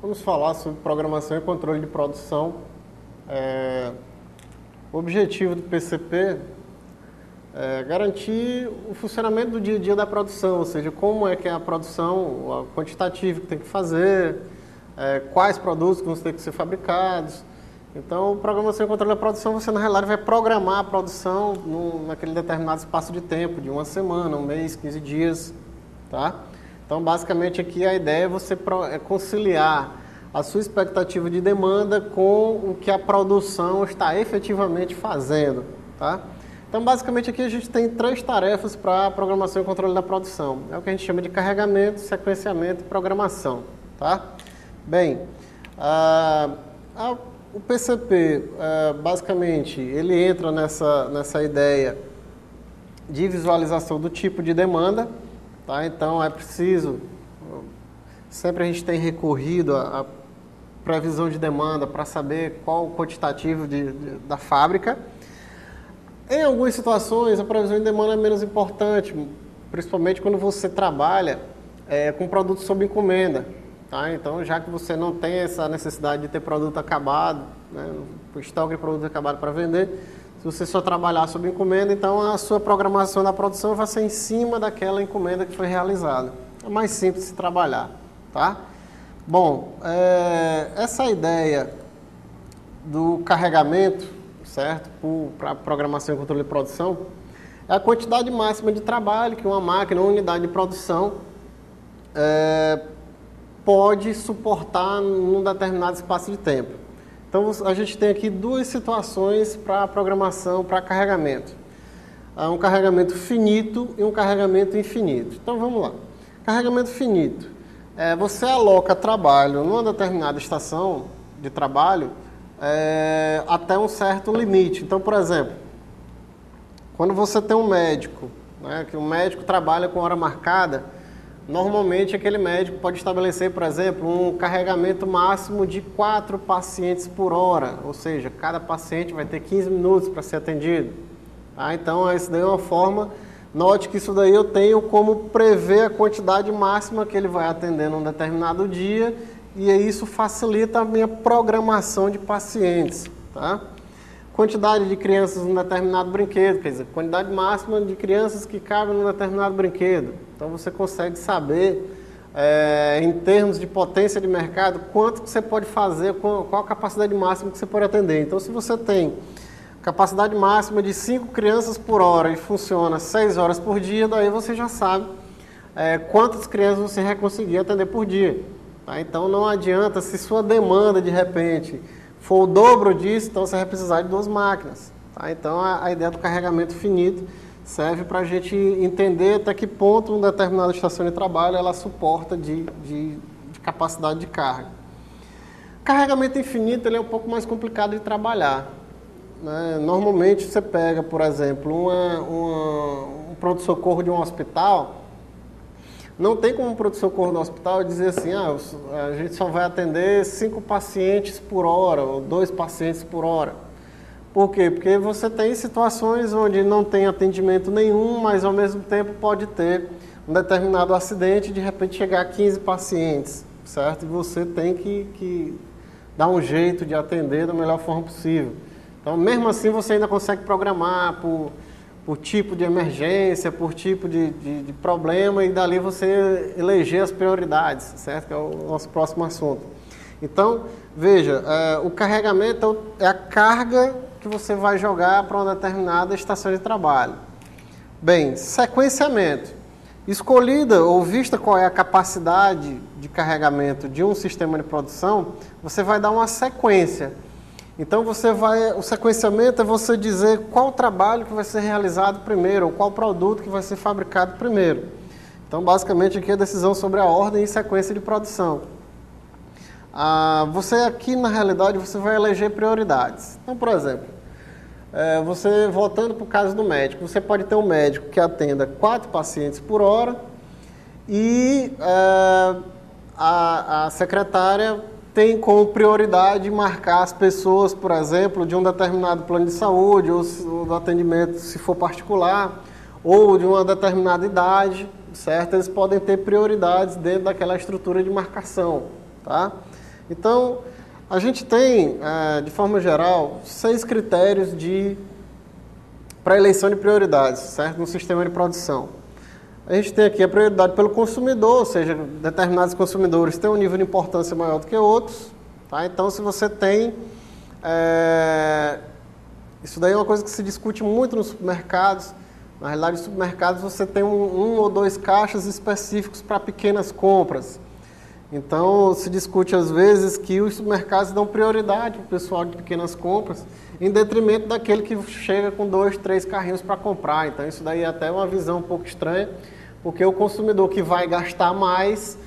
Vamos falar sobre programação e controle de produção. O objetivo do PCP é garantir o funcionamento do dia a dia da produção, ou seja, como é que é a produção, a quantitativa que tem que fazer, quais produtos que vão ter que ser fabricados. Então, programação e controle da produção, você na realidade vai programar a produção naquele determinado espaço de tempo, de uma semana, um mês, 15 dias, tá? Então, basicamente aqui a ideia é você conciliar a sua expectativa de demanda com o que a produção está efetivamente fazendo, tá? Então, basicamente aqui a gente tem 3 tarefas para programação e controle da produção. É o que a gente chama de carregamento, sequenciamento e programação, tá? Bem, o PCP, basicamente, ele entra nessa ideia de visualização do tipo de demanda, tá? Então, é preciso, sempre a gente tem recorrido à previsão de demanda para saber qual o quantitativo da fábrica. Em algumas situações, a previsão de demanda é menos importante, principalmente quando você trabalha com produtos sob encomenda. Tá? Então, já que você não tem essa necessidade de ter produto acabado, né, o estoque de produto acabado para vender, se você só trabalhar sob encomenda, então a sua programação da produção vai ser em cima daquela encomenda que foi realizada. É mais simples de trabalhar. Tá? Bom, essa ideia do carregamento, certo, para programação e controle de produção, é a quantidade máxima de trabalho que uma máquina ou unidade de produção pode suportar num determinado espaço de tempo. Então, a gente tem aqui 2 situações para programação, para carregamento. Um carregamento finito e um carregamento infinito. Então, vamos lá. Carregamento finito. Você aloca trabalho numa determinada estação de trabalho até um certo limite. Então, por exemplo, quando você tem um médico, né, que o médico trabalha com hora marcada, normalmente aquele médico pode estabelecer, por exemplo, um carregamento máximo de 4 pacientes por hora, ou seja, cada paciente vai ter 15 minutos para ser atendido. Tá? Então, isso daí é uma forma, note que isso daí eu tenho como prever a quantidade máxima que ele vai atender num determinado dia, e isso facilita a minha programação de pacientes. Tá? Quantidade de crianças num determinado brinquedo, quer dizer, quantidade máxima de crianças que cabem num determinado brinquedo. Então, você consegue saber, em termos de potência de mercado, quanto que você pode fazer, qual a capacidade máxima que você pode atender. Então, se você tem capacidade máxima de 5 crianças por hora e funciona 6 horas por dia, daí você já sabe quantas crianças você vai conseguir atender por dia. Tá? Então, não adianta, se sua demanda, de repente, for o dobro disso, então você vai precisar de 2 máquinas. Tá? Então, a ideia do carregamento finito serve para a gente entender até que ponto uma determinada estação de trabalho ela suporta de capacidade de carga. Carregamento infinito ele é um pouco mais complicado de trabalhar. Né? Normalmente você pega, por exemplo, um pronto-socorro de um hospital. Não tem como um pronto-socorro no hospital dizer assim, a gente só vai atender 5 pacientes por hora, ou 2 pacientes por hora. Por quê? Porque você tem situações onde não tem atendimento nenhum, mas ao mesmo tempo pode ter um determinado acidente e de repente chegar a 15 pacientes, certo? E você tem que dar um jeito de atender da melhor forma possível. Então, mesmo assim, você ainda consegue programar por tipo de emergência, por tipo de problema, e dali você eleger as prioridades, certo? Que é o nosso próximo assunto. Então, veja, o carregamento é a carga que você vai jogar para uma determinada estação de trabalho. Bem, sequenciamento. Escolhida ou vista qual é a capacidade de carregamento de um sistema de produção, você vai dar uma sequência. Então, o sequenciamento é você dizer qual trabalho que vai ser realizado primeiro, ou qual produto que vai ser fabricado primeiro. Então, basicamente, aqui é a decisão sobre a ordem e sequência de produção. Você aqui, na realidade, você vai eleger prioridades. Então, por exemplo, você voltando para o caso do médico, você pode ter um médico que atenda 4 pacientes por hora e a secretária tem como prioridade marcar as pessoas, por exemplo, de um determinado plano de saúde, ou do atendimento, se for particular, ou de uma determinada idade, certo? Eles podem ter prioridades dentro daquela estrutura de marcação, tá? Então, a gente tem, de forma geral, 6 critérios para eleição de prioridades, certo? No sistema de produção. A gente tem aqui a prioridade pelo consumidor, ou seja, determinados consumidores têm um nível de importância maior do que outros. Tá? Então, se você tem... isso daí é uma coisa que se discute muito nos supermercados. Na realidade, nos supermercados você tem um ou 2 caixas específicos para pequenas compras. Então, se discute às vezes que os supermercados dão prioridade para o pessoal de pequenas compras, em detrimento daquele que chega com 2, 3 carrinhos para comprar. Então, isso daí é até uma visão um pouco estranha, porque o consumidor que vai gastar mais,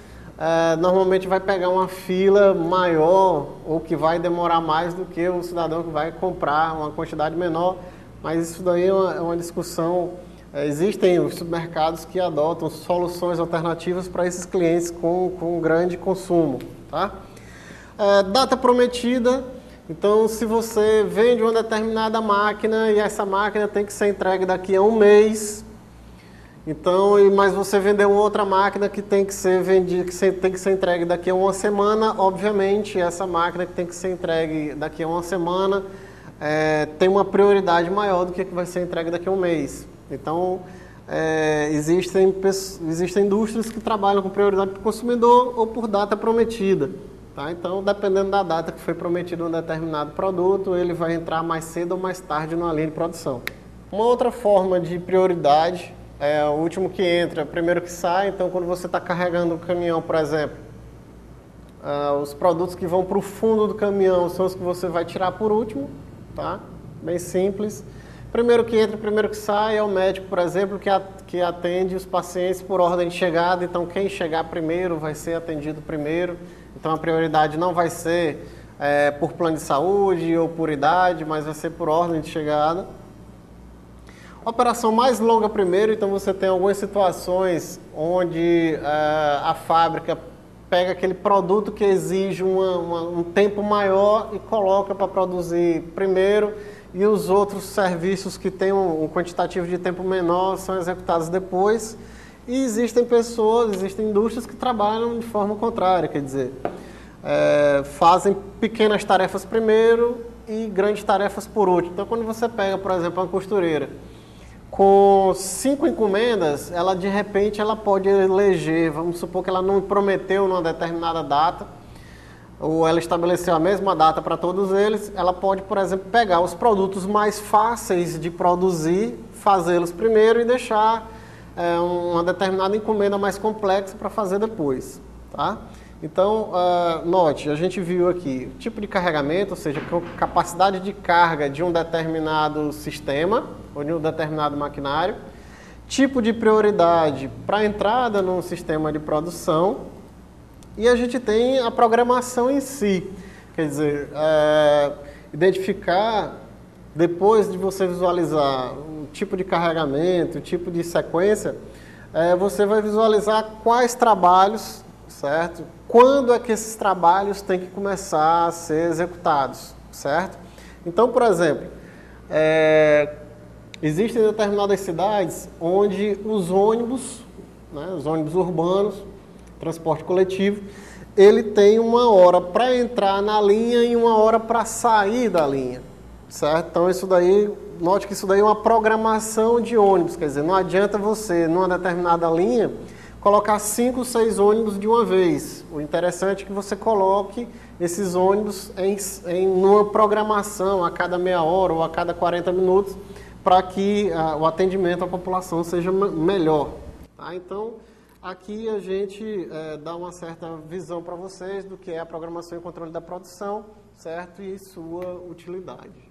normalmente vai pegar uma fila maior ou que vai demorar mais do que o cidadão que vai comprar uma quantidade menor. Mas isso daí é uma discussão. Existem os supermercados que adotam soluções alternativas para esses clientes com grande consumo. Tá? Data prometida. Então, se você vende uma determinada máquina e essa máquina tem que ser entregue daqui a 1 mês, então, mas você vendeu outra máquina que tem que ser vendida, tem que ser entregue daqui a 1 semana, obviamente essa máquina que tem que ser entregue daqui a 1 semana tem uma prioridade maior do que vai ser entregue daqui a 1 mês. Então, existem indústrias que trabalham com prioridade para o consumidor ou por data prometida. Tá? Então, dependendo da data que foi prometido um determinado produto, ele vai entrar mais cedo ou mais tarde numa linha de produção. Uma outra forma de prioridade é o último que entra, o primeiro que sai. Então, quando você está carregando o caminhão, por exemplo, os produtos que vão para o fundo do caminhão são os que você vai tirar por último. Tá? Bem simples. Primeiro que entra, primeiro que sai é o médico, por exemplo, que atende os pacientes por ordem de chegada. Então, quem chegar primeiro vai ser atendido primeiro. Então, a prioridade não vai ser por plano de saúde ou por idade, mas vai ser por ordem de chegada. Operação mais longa primeiro. Então, você tem algumas situações onde a fábrica pega aquele produto que exige um tempo maior e coloca para produzir primeiro, e os outros serviços que têm um quantitativo de tempo menor são executados depois. E existem indústrias que trabalham de forma contrária, quer dizer, fazem pequenas tarefas primeiro e grandes tarefas por último. Então, quando você pega, por exemplo, uma costureira com 5 encomendas, ela de repente pode eleger, vamos supor que ela não prometeu numa determinada data, ou ela estabeleceu a mesma data para todos eles, ela pode, por exemplo, pegar os produtos mais fáceis de produzir, fazê-los primeiro e deixar uma determinada encomenda mais complexa para fazer depois. Tá? Então, note, a gente viu aqui o tipo de carregamento, ou seja, capacidade de carga de um determinado sistema ou de um determinado maquinário, tipo de prioridade para a entrada num sistema de produção, e a gente tem a programação em si. Quer dizer, identificar, depois de você visualizar o tipo de carregamento, o tipo de sequência, você vai visualizar quais trabalhos, certo? Quando é que esses trabalhos têm que começar a ser executados, certo? Então, por exemplo, existem determinadas cidades onde os ônibus, né, os ônibus urbanos, transporte coletivo, ele tem 1 hora para entrar na linha e 1 hora para sair da linha, certo? Então, isso daí, note que isso daí é uma programação de ônibus, quer dizer, não adianta você, numa determinada linha, colocar 5, 6 ônibus de uma vez. O interessante é que você coloque esses ônibus em uma programação a cada meia hora ou a cada 40 minutos, para que o atendimento à população seja melhor. Tá? Então, aqui a gente dá uma certa visão para vocês do que é a programação e controle da produção, certo? E sua utilidade.